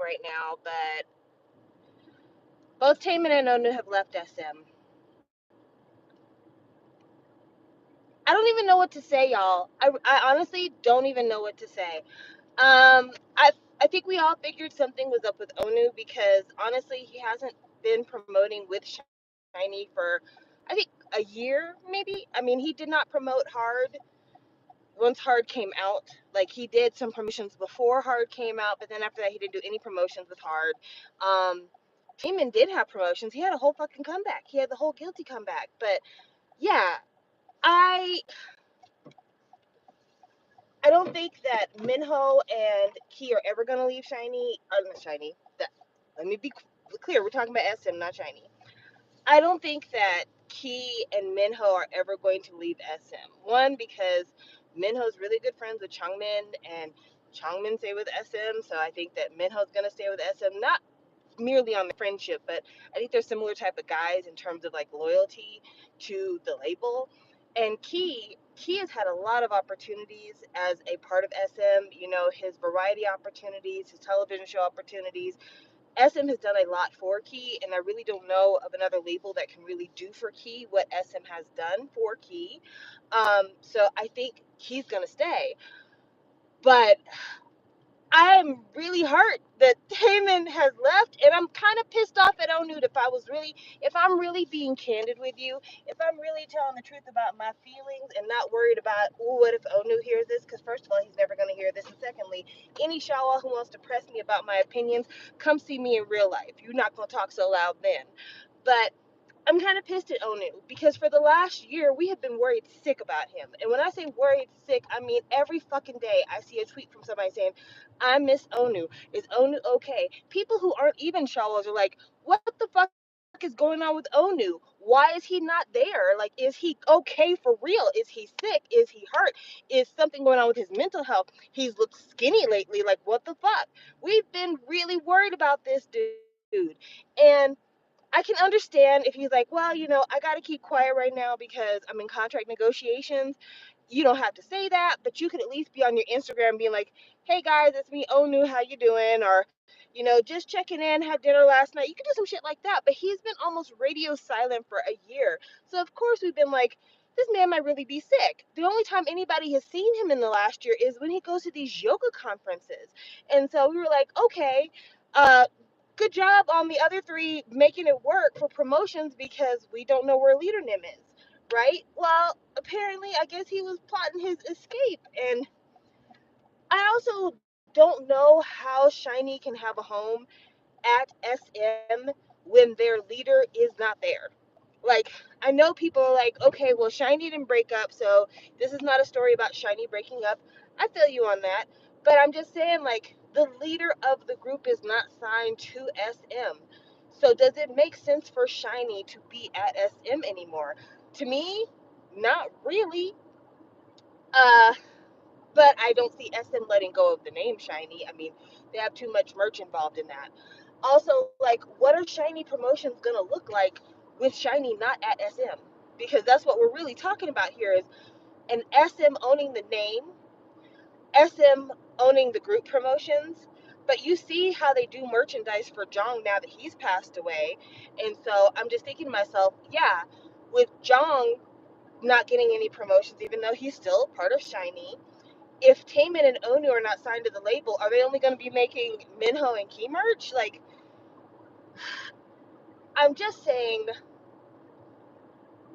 right now, but both Taemin and Onew have left SM. I don't even know what to say, y'all. I honestly don't even know what to say. I think we all figured something was up with Onew because honestly, he hasn't been promoting with SHINee for I think a year maybe. I mean, he did not promote Hard once Hard came out. Like he did some promotions before Hard came out, but then after that he didn't do any promotions with Hard. Um, Taemin did have promotions. He had a whole fucking comeback. He had the whole guilty comeback. But yeah, I I don't think that Minho and Key are ever gonna leave SHINee. Not SHINee. That, let me be clear. We're talking about SM, not SHINee. I don't think that Key and Minho are ever going to leave SM. One, because Minho's really good friends with Changmin, and Changmin stay with SM, so I think that Minho's gonna stay with SM, not merely on the friendship, but I think they're similar type of guys in terms of like loyalty to the label. And Key has had a lot of opportunities as a part of SM. You know, his variety opportunities, his television show opportunities. SM has done a lot for Key, and I really don't know of another label that can really do for Key what SM has done for Key. So I think Key's gonna stay, but I'm really hurt that Taemin has left, and I'm kind of pissed off at Onew. If I'm really being candid with you, if I'm really telling the truth about my feelings and not worried about, oh, what if Onew hears this? Because first of all, he's never going to hear this, and secondly, any Shawa who wants to press me about my opinions, come see me in real life. You're not going to talk so loud then. But I'm kind of pissed at Onew because for the last year we have been worried sick about him. And when I say worried sick, I mean every fucking day I see a tweet from somebody saying, I miss Onew. Is Onew okay? People who aren't even Shawas are like, what the fuck is going on with Onew? Why is he not there? Like, is he okay for real? Is he sick? Is he hurt? Is something going on with his mental health? He's looked skinny lately. Like, what the fuck? We've been really worried about this dude. And I can understand if he's like, well, I got to keep quiet right now because I'm in contract negotiations. You don't have to say that, but you could at least be on your Instagram being like, hey guys, it's me, Onew, how you doing? Or, just checking in, had dinner last night. You could do some shit like that, but he's been almost radio silent for a year. So of course we've been like, this man might really be sick. The only time anybody has seen him in the last year is when he goes to these yoga conferences. And so we were like, okay, uh, good job on the other three making it work for promotions because we don't know where Leader Nim is, right? Well, apparently, I guess he was plotting his escape. And I also don't know how SHINee can have a home at SM when their leader is not there. Like, I know people are like, okay, well, SHINee didn't break up, so this is not a story about SHINee breaking up. I feel you on that. But I'm just saying, like, the leader of the group is not signed to SM. So does it make sense for SHINee to be at SM anymore? To me, not really. Uh, but I don't see SM letting go of the name SHINee. I mean, they have too much merch involved in that. Also, like, what are SHINee promotions gonna look like with SHINee not at SM? Because that's what we're really talking about here is an SM owning the name, SM owning the group promotions. But you see how they do merchandise for Jong now that he's passed away. And so I'm just thinking to myself, yeah, with Jong not getting any promotions, even though he's still part of SHINee, if Taemin and Onew are not signed to the label, are they only going to be making Minho and Key merch? Like, I'm just saying,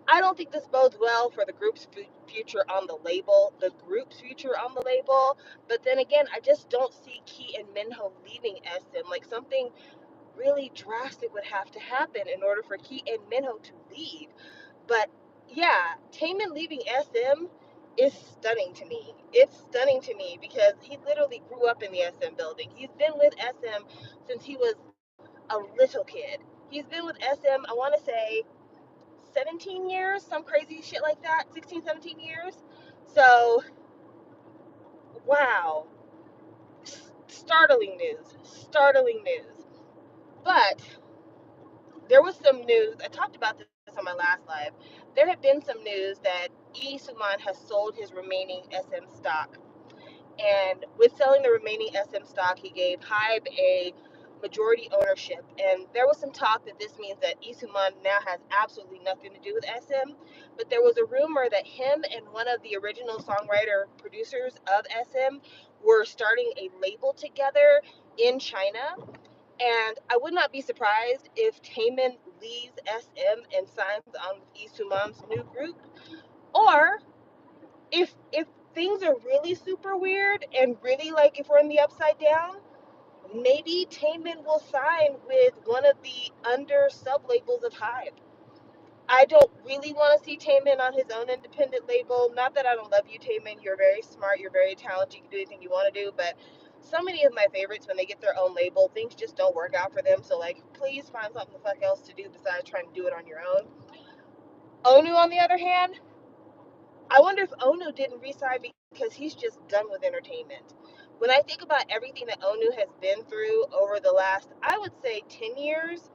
I don't think this bodes well for the group's future on the label, But then again, I just don't see Key and Minho leaving SM. Like, something really drastic would have to happen in order for Key and Minho to leave. But yeah, Taemin leaving SM is stunning to me. It's stunning to me because he literally grew up in the SM building. He's been with SM since he was a little kid. He's been with SM, I want to say 17 years, some crazy shit like that, 16, 17 years. So, wow. Startling news. But there was some news, I talked about this on my last live. There had been some news that E. Suman has sold his remaining SM stock. And with selling the remaining SM stock, he gave Hybe a majority ownership. And there was some talk that this means that Isuman now has absolutely nothing to do with SM. But there was a rumor that him and one of the original songwriter producers of SM were starting a label together in China. And I would not be surprised if Taemin leaves SM and signs on with Isuman's new group. Or if things are really super weird and really like if we're in the upside down, maybe Taemin will sign with one of the under sub labels of Hive. I don't really want to see Taemin on his own independent label. Not that I don't love you, Taemin. You're very smart. You're very talented. You can do anything you want to do. But so many of my favorites, when they get their own label, things just don't work out for them. So, like, please find something the fuck else to do besides trying to do it on your own. Onew, on the other hand, I wonder if Onew didn't resign because he's just done with entertainment. When I think about everything that Onew has been through over the last, I would say, 10 years,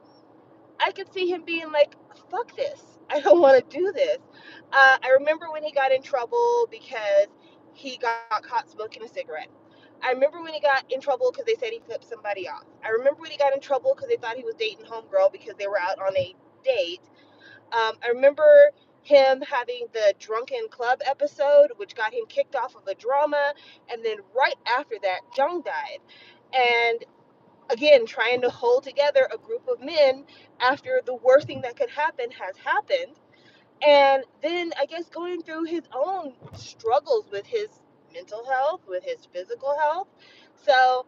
I could see him being like, fuck this. I don't want to do this. I remember when he got in trouble because he got caught smoking a cigarette. I remember when he got in trouble because they said he flipped somebody off. I remember when he got in trouble because they thought he was dating homegirl because they were out on a date. I remember him having the drunken club episode, which got him kicked off of a drama. And then right after that, Jung died. And again, trying to hold together a group of men after the worst thing that could happen has happened. And then I guess going through his own struggles with his mental health, with his physical health. So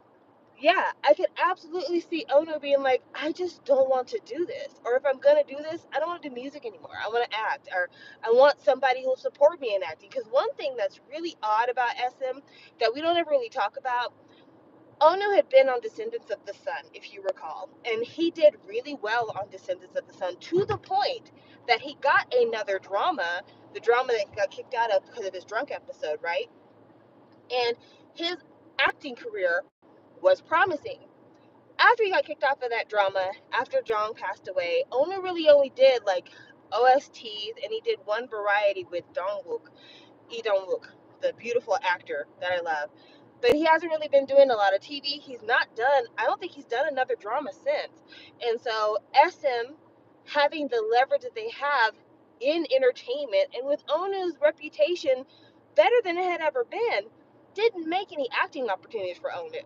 yeah, I could absolutely see Ono being like, I just don't want to do this. Or if I'm going to do this, I don't want to do music anymore. I want to act. Or I want somebody who'll support me in acting. Because one thing that's really odd about SM that we don't ever really talk about, Ono had been on Descendants of the Sun, if you recall. And he did really well on Descendants of the Sun to the point that he got another drama, the drama that he got kicked out of because of his drunk episode, right? And his acting career was promising. After he got kicked off of that drama, after Jong passed away, Ono really only did like OSTs, and he did one variety with Dongwook, Lee Dongwook, the beautiful actor that I love. But he hasn't really been doing a lot of TV. He's not done, I don't think he's done another drama since. And so SM, having the leverage that they have in entertainment and with Onu's reputation better than it had ever been, didn't make any acting opportunities for Onu,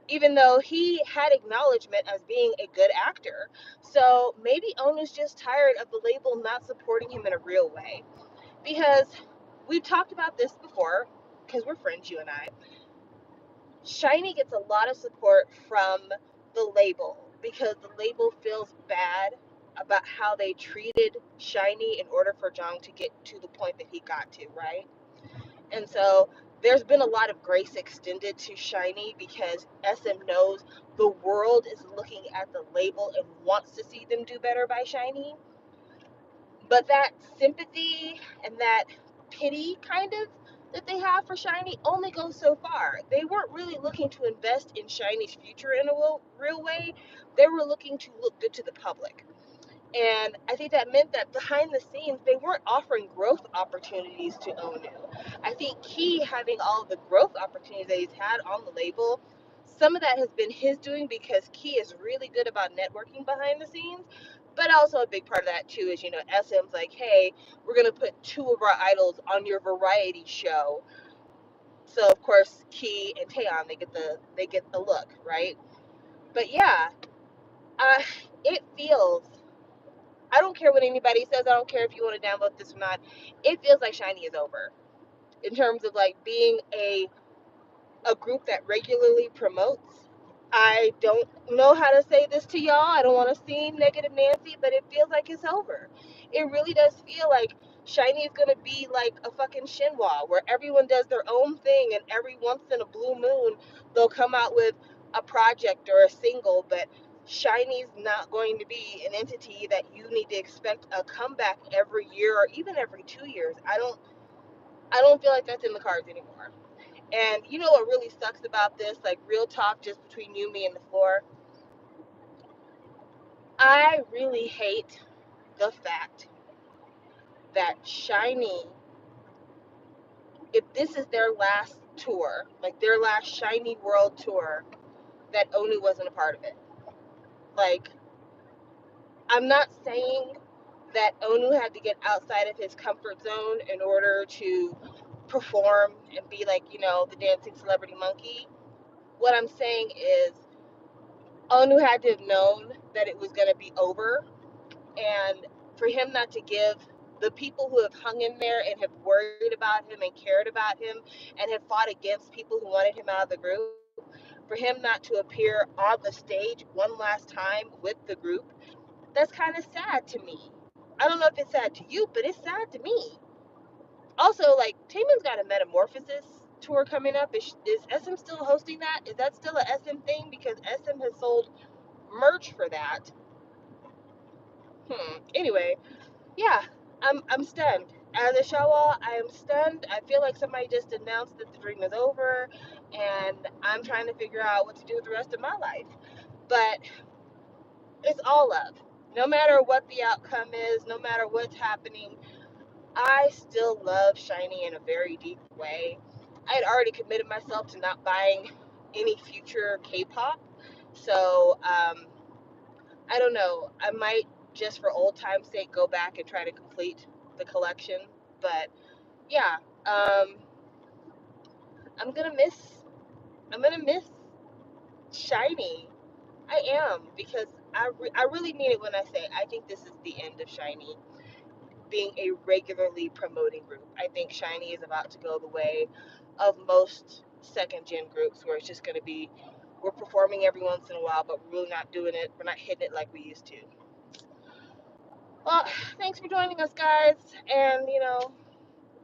even though he had acknowledgement as being a good actor. So maybe Onu's just tired of the label not supporting him in a real way. Because we've talked about this before, because we're friends, you and I. SHINee gets a lot of support from the label because the label feels bad about how they treated SHINee in order for Jong to get to the point that he got to, right? And so there's been a lot of grace extended to SHINee because SM knows the world is looking at the label and wants to see them do better by SHINee. But that sympathy and that pity kind of that they have for SHINee only goes so far. They weren't really looking to invest in SHINee's future in a real way. They were looking to look good to the public. And I think that meant that behind the scenes, they weren't offering growth opportunities to Onew. I think Key having all of the growth opportunities that he's had on the label, some of that has been his doing because Key is really good about networking behind the scenes. But also a big part of that too is, SM's like, hey, we're gonna put two of our idols on your variety show. So of course Key and Taeyeon they get the look, right? But yeah, it feels, I don't care what anybody says. I don't care if you want to downvote this or not. It feels like SHINee is over in terms of like being a group that regularly promotes. I don't know how to say this to y'all. I don't want to seem negative Nancy, but it feels like it's over. It really does feel like SHINee is gonna be like a fucking Shinhwa where everyone does their own thing and every once in a blue moon they'll come out with a project or a single, but SHINee's not going to be an entity that you need to expect a comeback every year or even every 2 years. I don't feel like that's in the cards anymore. And you know what really sucks about this, like real talk just between you, me, and the floor? I really hate the fact that SHINee, if this is their last tour, like their last SHINee World Tour, that Onew wasn't a part of it. Like, I'm not saying that Onew had to get outside of his comfort zone in order to perform and be like, the dancing celebrity monkey. What I'm saying is Onew had to have known that it was going to be over, and for him not to give the people who have hung in there and have worried about him and cared about him and have fought against people who wanted him out of the group, for him not to appear on the stage one last time with the group, that's kind of sad to me. I don't know if it's sad to you, but it's sad to me. Also, like, Taemin's got a Metamorphosis tour coming up. Is SM still hosting that? Is that still a SM thing? Because SM has sold merch for that. Anyway, yeah, I'm stunned. As a show all, I am stunned. I feel like somebody just announced that the dream is over, and I'm trying to figure out what to do with the rest of my life. But it's all love. No matter what the outcome is, no matter what's happening, I still love SHINee in a very deep way. I had already committed myself to not buying any future K-pop, so I don't know. I might, just for old time's sake, go back and try to complete the collection. But yeah, I'm gonna miss. I'm gonna miss SHINee. I am, because I really mean it when I say I think this is the end of SHINee being a regularly promoting group. I think SHINee is about to go the way of most second gen groups, where it's just going to be, we're performing every once in a while, but we're really not doing it. We're not hitting it like we used to. Well, thanks for joining us, guys. And,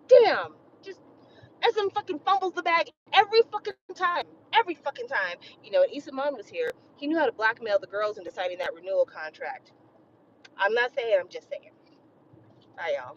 damn, just SM fucking fumbles the bag every fucking time. Every fucking time. When Isamon was here, he knew how to blackmail the girls in deciding that renewal contract. I'm not saying, I'm just saying. Bye, y'all.